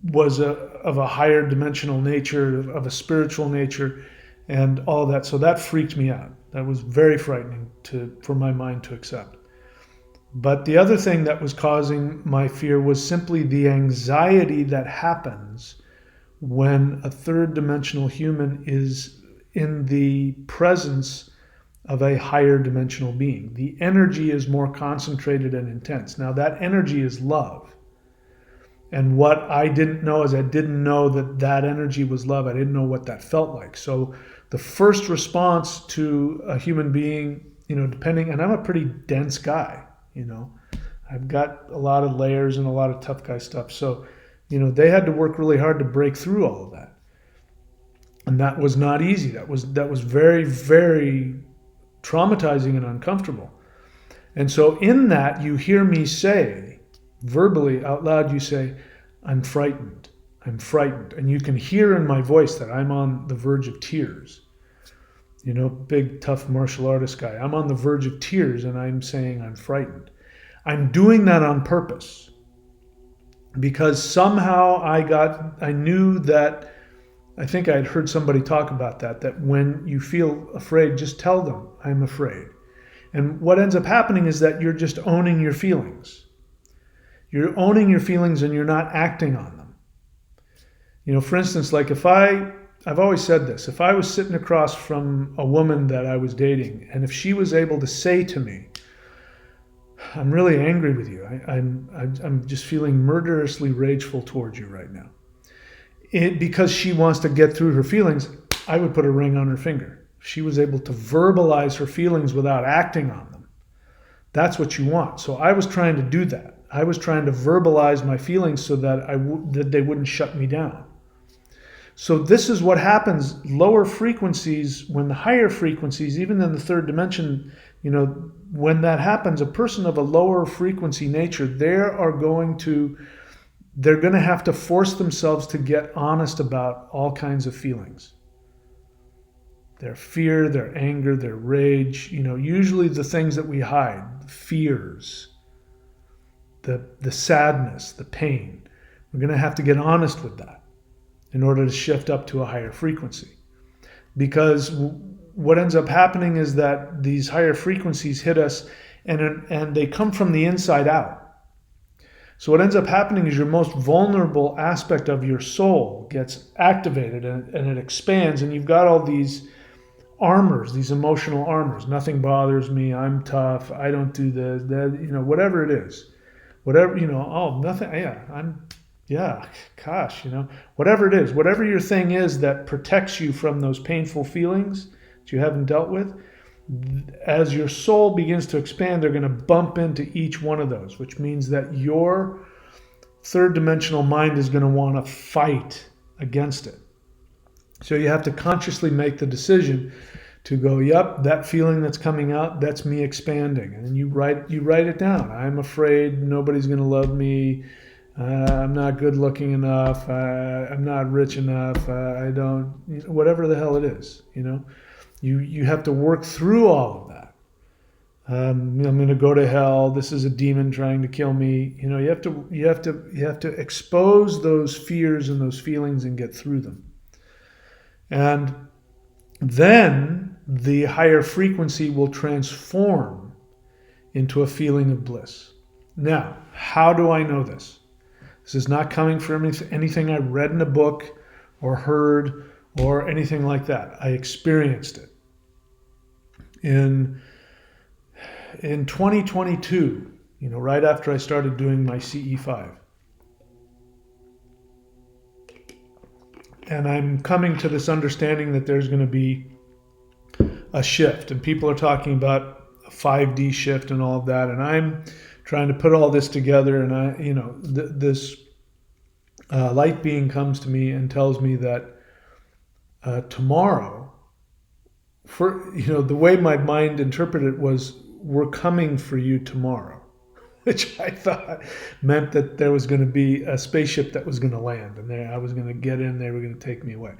S1: was of a higher dimensional nature, of a spiritual nature, and all that. So that freaked me out. That was very frightening for my mind to accept. But the other thing that was causing my fear was simply the anxiety that happens when a third dimensional human is in the presence of a higher dimensional being. The energy is more concentrated and intense. Now that energy is love. And what I didn't know is I didn't know that energy was love. I didn't know what that felt like. So the first response to a human being, depending, and I'm a pretty dense guy, I've got a lot of layers and a lot of tough guy stuff. So, they had to work really hard to break through all of that. And that was not easy. That was very, very traumatizing and uncomfortable. And so in that, you hear me say, verbally out loud, you say, I'm frightened. I'm frightened. And you can hear in my voice that I'm on the verge of tears. Big, tough martial artist guy. I'm on the verge of tears, and I'm saying I'm frightened. I'm doing that on purpose because somehow I knew that, I think I'd heard somebody talk about that when you feel afraid, just tell them I'm afraid. And what ends up happening is that you're just owning your feelings. You're owning your feelings and you're not acting on them. For instance, like I've always said this, if I was sitting across from a woman that I was dating, and if she was able to say to me, I'm really angry with you, I'm just feeling murderously rageful towards you right now, because she wants to get through her feelings, I would put a ring on her finger. If she was able to verbalize her feelings without acting on them, that's what you want. So I was trying to do that. I was trying to verbalize my feelings so that that they wouldn't shut me down. So this is what happens. Lower frequencies, when the higher frequencies, even in the third dimension, when that happens, a person of a lower frequency nature, they're going to have to force themselves to get honest about all kinds of feelings. Their fear, their anger, their rage, usually the things that we hide, the fears, the sadness, the pain. We're going to have to get honest with that in order to shift up to a higher frequency. Because what ends up happening is that these higher frequencies hit us and they come from the inside out. So what ends up happening is your most vulnerable aspect of your soul gets activated and it expands, and you've got all these armors, these emotional armors. Nothing bothers me, I'm tough, I don't do this, that, whatever it is. Whatever, nothing, whatever it is, whatever your thing is that protects you from those painful feelings that you haven't dealt with, as your soul begins to expand, they're going to bump into each one of those, which means that your third dimensional mind is going to want to fight against it. So you have to consciously make the decision to go, yep, that feeling that's coming out, that's me expanding. And then you write it down. I'm afraid nobody's going to love me. I'm not good looking enough. I'm not rich enough. I don't, whatever the hell it is, you have to work through all of that. I'm going to go to hell. This is a demon trying to kill me. You have to expose those fears and those feelings and get through them. And then the higher frequency will transform into a feeling of bliss. Now, how do I know this? This is not coming from anything I read in a book or heard or anything like that. I experienced it. In 2022, right after I started doing my CE5, and I'm coming to this understanding that there's going to be a shift, and people are talking about a 5D shift and all of that, and I'm trying to put all this together, and this light being comes to me and tells me that tomorrow, the way my mind interpreted it was, we're coming for you tomorrow, which I thought meant that there was going to be a spaceship that was going to land, and I was going to get in, they were going to take me away.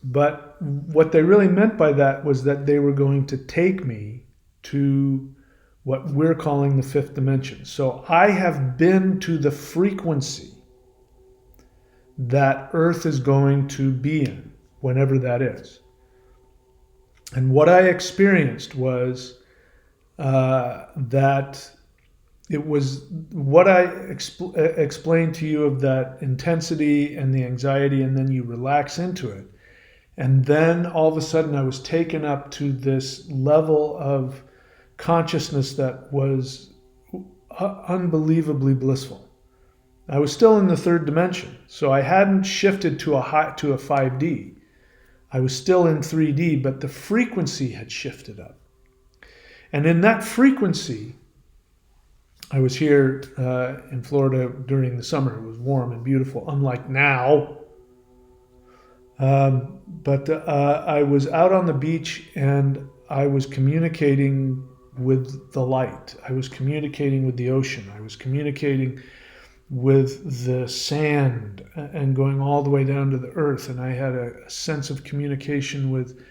S1: But what they really meant by that was that they were going to take me to what we're calling the fifth dimension. So I have been to the frequency that Earth is going to be in, whenever that is. And what I experienced was that it was what I explained to you of that intensity and the anxiety, and then you relax into it. And then all of a sudden I was taken up to this level of consciousness that was unbelievably blissful. I was still in the third dimension, so I hadn't shifted to a 5D. I was still in 3D, but the frequency had shifted up. And in that frequency, I was here in Florida during the summer. It was warm and beautiful, unlike now. But I was out on the beach and I was communicating with the light. I was communicating with the ocean. I was communicating with the sand and going all the way down to the earth. And I had a sense of communication with,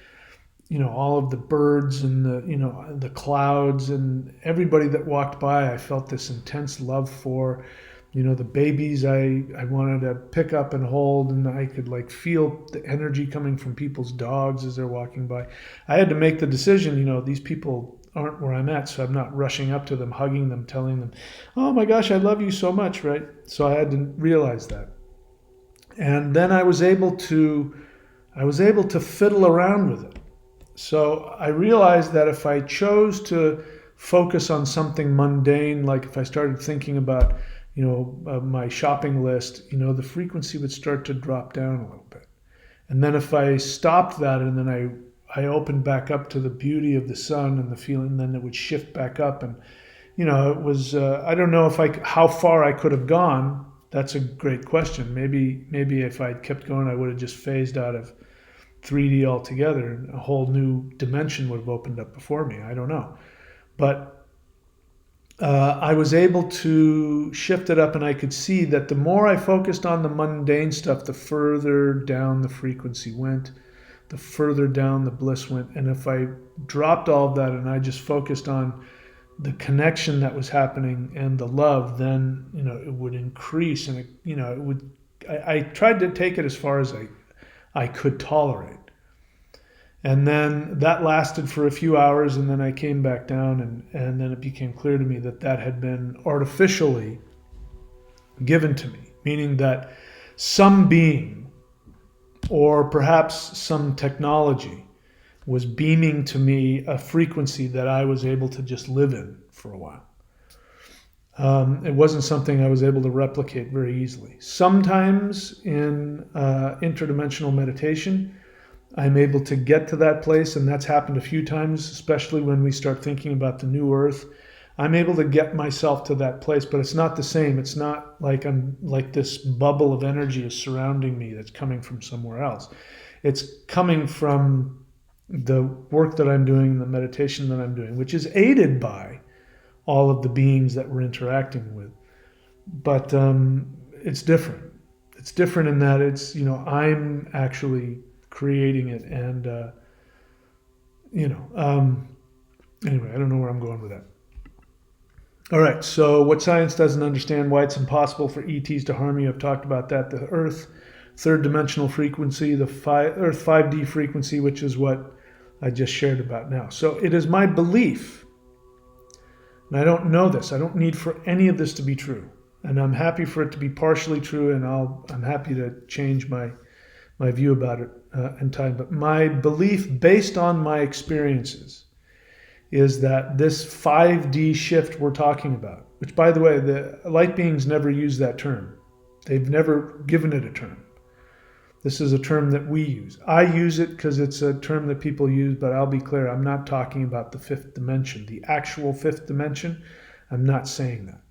S1: all of the birds and the clouds and everybody that walked by. I felt this intense love for, the babies I wanted to pick up and hold, and I could like feel the energy coming from people's dogs as they're walking by. I had to make the decision, these people aren't where I'm at, so I'm not rushing up to them, hugging them, telling them, oh my gosh, I love you so much, right? So I had to realize that. And then I was able to fiddle around with it. So I realized that if I chose to focus on something mundane, like if I started thinking about, my shopping list, the frequency would start to drop down a little bit. And then if I stopped that and then I opened back up to the beauty of the sun and the feeling, then it would shift back up. And, it was, I don't know how far I could have gone. That's a great question. Maybe if I'd kept going, I would have just phased out of 3D altogether, and a whole new dimension would have opened up before me. I don't know. But I was able to shift it up, and I could see that the more I focused on the mundane stuff, the further down the frequency went, the further down the bliss went. And if I dropped all of that and I just focused on the connection that was happening and the love, then, it would increase. And, it would, I tried to take it as far as I could tolerate. And then that lasted for a few hours, and then I came back down, and then it became clear to me that had been artificially given to me, meaning that some being or perhaps some technology was beaming to me a frequency that I was able to just live in for a while. It wasn't something I was able to replicate very easily. Sometimes in interdimensional meditation, I'm able to get to that place, and that's happened a few times, especially when we start thinking about the new earth. I'm able to get myself to that place, but it's not the same. It's not like I'm like this bubble of energy is surrounding me that's coming from somewhere else. It's coming from the work that I'm doing, the meditation that I'm doing, which is aided by all of the beings that we're interacting with. But it's different. It's different in that it's, I'm actually creating it. And, anyway, I don't know where I'm going with that. All right, so what science doesn't understand, why it's impossible for ETs to harm you. I've talked about that. The Earth, third dimensional frequency, the Earth 5D frequency, which is what I just shared about now. So it is my belief, and I don't know this, I don't need for any of this to be true. And I'm happy for it to be partially true, and I'm happy to change my view about it in time. But my belief, based on my experiences, is that this 5D shift we're talking about, which, by the way, the light beings never use that term. They've never given it a term. This is a term that we use. I use it because it's a term that people use, but I'll be clear, I'm not talking about the fifth dimension, the actual fifth dimension. I'm not saying that.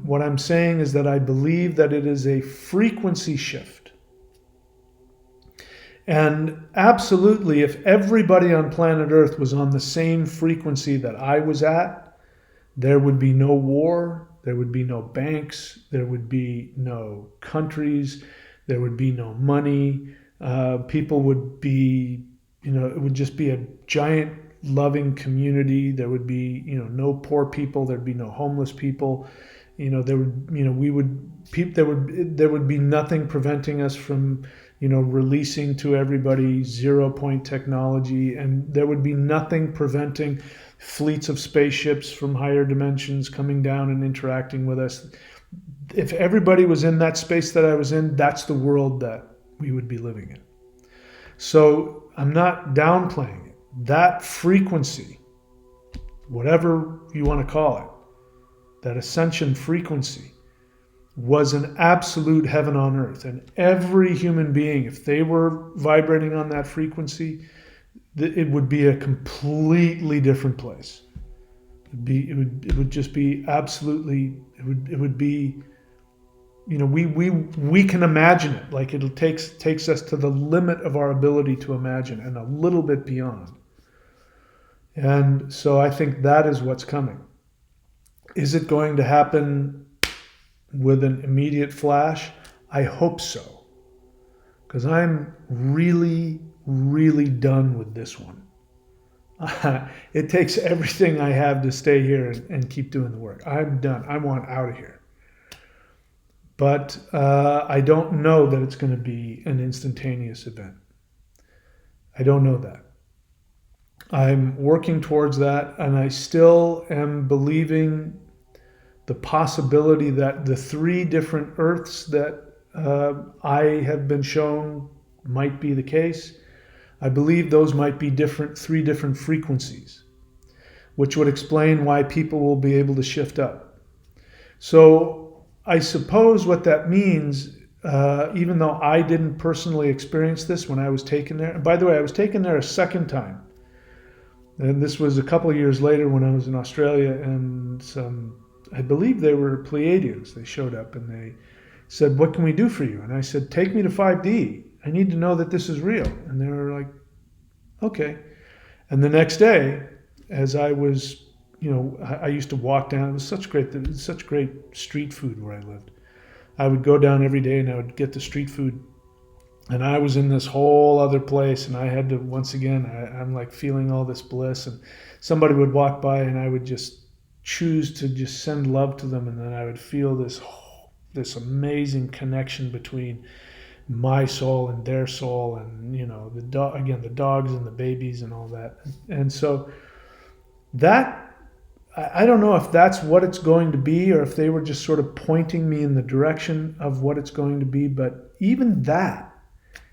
S1: What I'm saying is that I believe that it is a frequency shift. And absolutely, if everybody on planet Earth was on the same frequency that I was at, there would be no war, there would be no banks, there would be no countries, there would be no money. People would be, it would just be a giant loving community. There would be, no poor people. There'd be no homeless people. There would be nothing preventing us from, releasing to everybody 0-point technology, and there would be nothing preventing fleets of spaceships from higher dimensions coming down and interacting with us. If everybody was in that space that I was in, that's the world that we would be living in. So I'm not downplaying it. That frequency, whatever you want to call it, that ascension frequency, was an absolute heaven on earth. And every human being, if they were vibrating on that frequency, it would be a completely different place. It would just be absolutely, it would be, we can imagine it. Like it takes us to the limit of our ability to imagine and a little bit beyond. And so I think that is what's coming. Is it going to happen with an immediate flash? I hope so. Because I'm really, really done with this one. It takes everything I have to stay here and keep doing the work. I'm done. I want out of here. But I don't know that it's going to be an instantaneous event. I don't know that. I'm working towards that, and I still am believing the possibility that the 3 different Earths that I have been shown might be the case. I believe those might be 3 different frequencies, which would explain why people will be able to shift up. So I suppose what that means, even though I didn't personally experience this when I was taken there, and by the way, I was taken there a second time. And this was a couple of years later when I was in Australia, and I believe they were Pleiadians. They showed up and they said, "What can we do for you?" And I said, "Take me to 5D. I need to know that this is real." And they were like, "Okay." And the next day, as I was, I used to walk down. It was such great street food where I lived. I would go down every day and I would get the street food. And I was in this whole other place, and I had to, once again, I'm like feeling all this bliss, and somebody would walk by and I would just choose to just send love to them, and then I would feel this amazing connection between my soul and their soul, and the dogs and the babies and all that. And so that, I don't know if that's what it's going to be, or if they were just sort of pointing me in the direction of what it's going to be. But even that,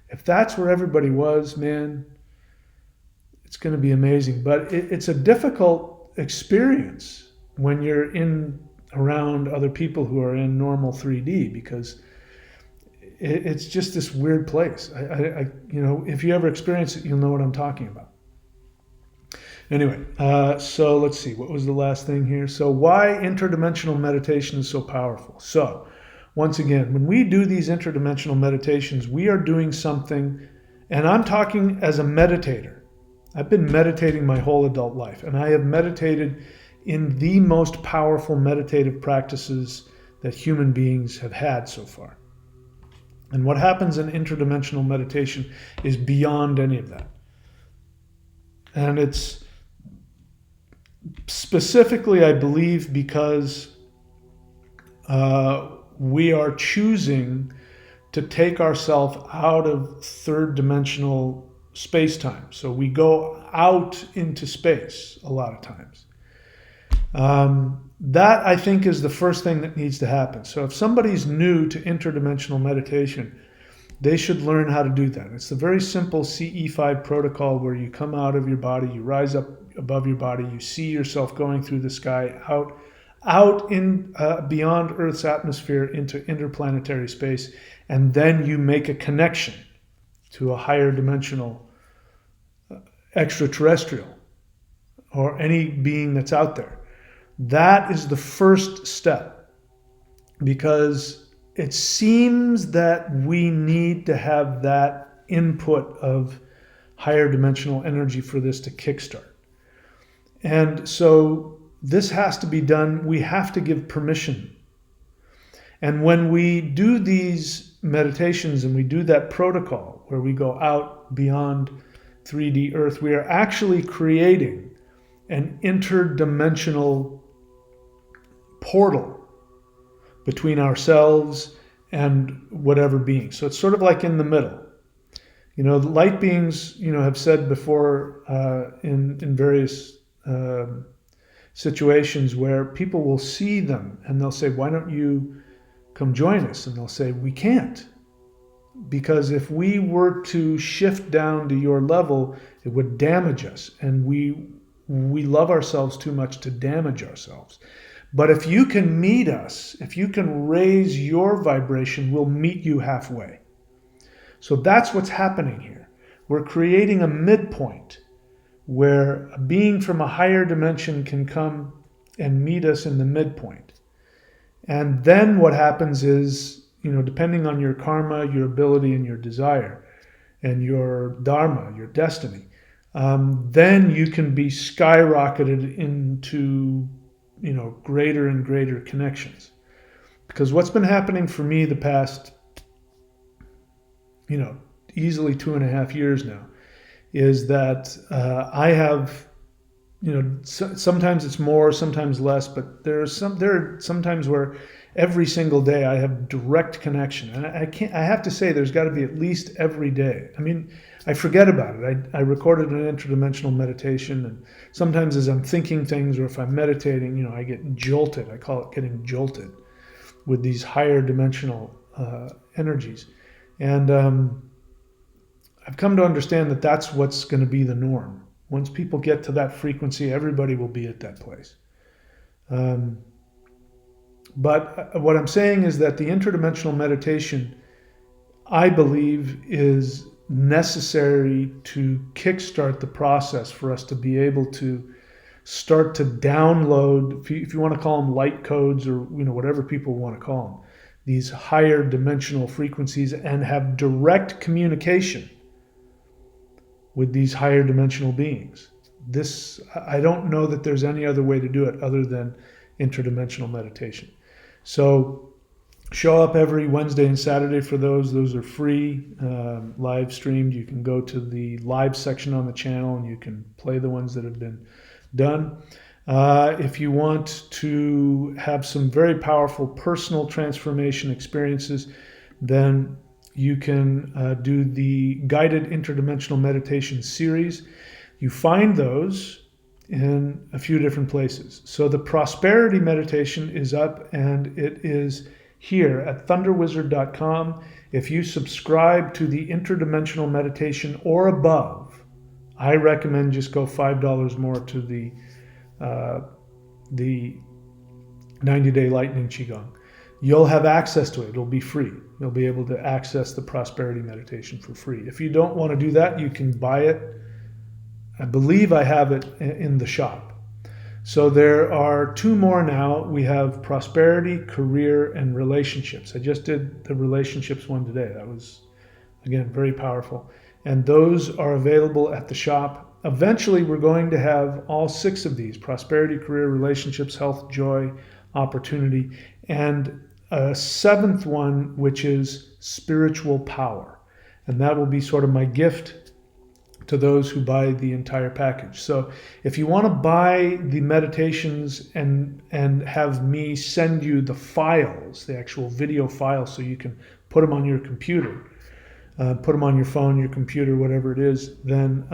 S1: if that's where everybody was, man, it's going to be amazing. But it's a difficult experience when you're around other people who are in normal 3D, because it's just this weird place. If you ever experience it, you'll know what I'm talking about. Anyway, so let's see. What was the last thing here? So why interdimensional meditation is so powerful. So once again, when we do these interdimensional meditations, we are doing something, and I'm talking as a meditator. I've been meditating my whole adult life, and I have meditated in the most powerful meditative practices that human beings have had so far. And what happens in interdimensional meditation is beyond any of that. And it's specifically, I believe, because we are choosing to take ourselves out of third dimensional space-time. So we go out into space a lot of times. That, I think, is the first thing that needs to happen. So if somebody's new to interdimensional meditation, they should learn how to do that. It's a very simple CE5 protocol where you come out of your body, you rise up above your body, you see yourself going through the sky, out in beyond Earth's atmosphere into interplanetary space, and then you make a connection to a higher dimensional extraterrestrial or any being that's out there. That is the first step, because it seems that we need to have that input of higher dimensional energy for this to kickstart. And so this has to be done. We have to give permission. And when we do these meditations and we do that protocol where we go out beyond 3D Earth, we are actually creating an interdimensional portal between ourselves and whatever being. So it's sort of like in the middle. The light beings, have said before in various situations where people will see them and they'll say, "Why don't you come join us?" And they'll say, "We can't. Because if we were to shift down to your level, it would damage us. And we love ourselves too much to damage ourselves. But if you can meet us, if you can raise your vibration, we'll meet you halfway." So that's what's happening here. We're creating a midpoint where a being from a higher dimension can come and meet us in the midpoint. And then what happens is, depending on your karma, your ability, and your desire, and your dharma, your destiny, then you can be skyrocketed into greater and greater connections. Because what's been happening for me the past, easily 2.5 years now, is that I have, sometimes it's more, sometimes less, but there are some times where every single day I have direct connection. And I have to say, there's got to be at least every day. I mean, I forget about it. I recorded an interdimensional meditation, and sometimes as I'm thinking things or if I'm meditating, I get jolted. I call it getting jolted with these higher dimensional energies. And I've come to understand that that's what's going to be the norm. Once people get to that frequency, everybody will be at that place. But what I'm saying is that the interdimensional meditation, I believe, is necessary to kickstart the process for us to be able to start to download, if you want to call them light codes or whatever people want to call them, these higher dimensional frequencies, and have direct communication with these higher dimensional beings. I don't know that there's any other way to do it other than interdimensional meditation. So show up every Wednesday and Saturday for those. Those are free, live streamed. You can go to the live section on the channel and you can play the ones that have been done. If you want to have some very powerful personal transformation experiences, then you can do the guided interdimensional meditation series. You find those in a few different places. So the prosperity meditation is up, and it is here at thunderwizard.com. If you subscribe to the interdimensional meditation or above, I recommend just go $5 more to the 90-day lightning qigong. You'll have access to it. It'll be free. You'll be able to access the prosperity meditation for free. If you don't want to do that, you can buy it. I believe I have it in the shop. So there are 2 more now. We have prosperity, career, and relationships. I just did the relationships one today. That was, again, very powerful. And those are available at the shop. Eventually, we're going to have all 6 of these: prosperity, career, relationships, health, joy, opportunity, and a 7th one, which is spiritual power. And that will be sort of my gift to those who buy the entire package. So if you want to buy the meditations and have me send you the files, the actual video files, so you can put them on your computer, put them on your phone, your computer, whatever it is, then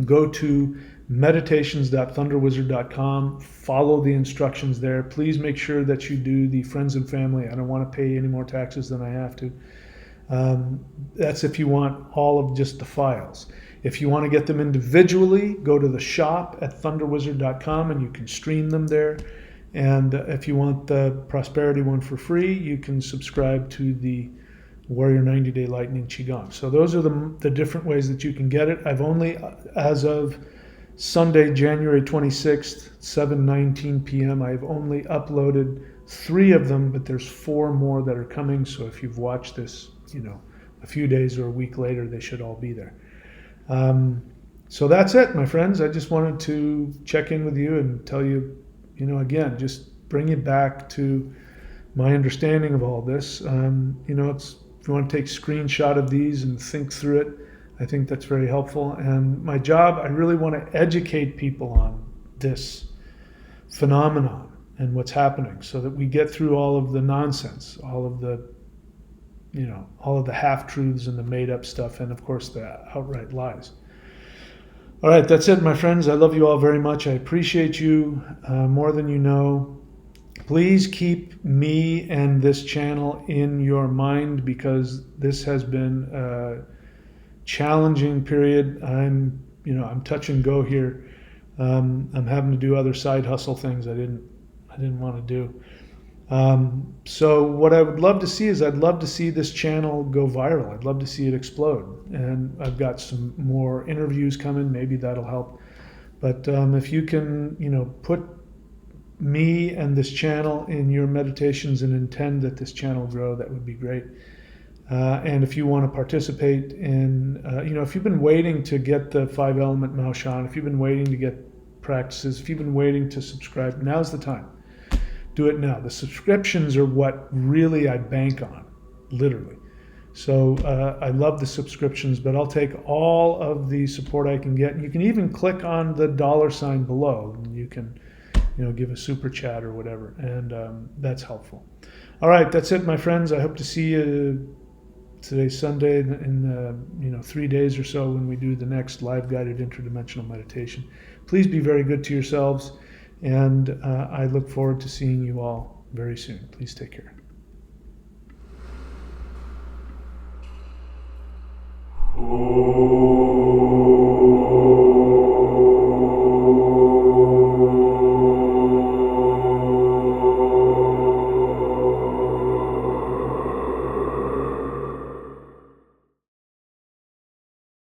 S1: go to meditations.thunderwizard.com, follow the instructions there. Please make sure that you do the friends and family. I don't want to pay any more taxes than I have to. That's if you want all of just the files. If you want to get them individually, go to the shop at thunderwizard.com and you can stream them there. And if you want the prosperity one for free, you can subscribe to the Warrior 90-Day Lightning Qigong. So those are the different ways that you can get it. I've only, as of Sunday, January 26th, 7:19 p.m., I've only uploaded 3 of them, but there's 4 more that are coming. So if you've watched this, a few days or a week later, they should all be there. So that's it, my friends. I just wanted to check in with you and tell you, again, just bring you back to my understanding of all this. It's, if you want to take a screenshot of these and think through it, I think that's very helpful. And my job, I really want to educate people on this phenomenon and what's happening so that we get through all of the nonsense, all of the half-truths and the made-up stuff, and of course the outright lies. All right, that's it, my friends. I love you all very much. I appreciate you more than you know. Please keep me and this channel in your mind, because this has been a challenging period. I'm touch and go here. I'm having to do other side hustle things I didn't want to do. So what I would love to see is, I'd love to see this channel go viral. I'd love to see it explode. And I've got some more interviews coming. Maybe that'll help. But if you can, put me and this channel in your meditations and intend that this channel grow, that would be great. And if you want to participate in, if you've been waiting to get the 5-element Mao Shan, if you've been waiting to get practices, if you've been waiting to subscribe, now's the time. Do it now. The subscriptions are what really I bank on, literally. So I love the subscriptions, but I'll take all of the support I can get. You can even click on the $ below, and you can give a super chat or whatever, and that's helpful. All right, that's it, my friends. I hope to see you. Today's Sunday in 3 days or so when we do the next live guided interdimensional meditation. Please be very good to yourselves, and I look forward to seeing you all very soon. Please take care.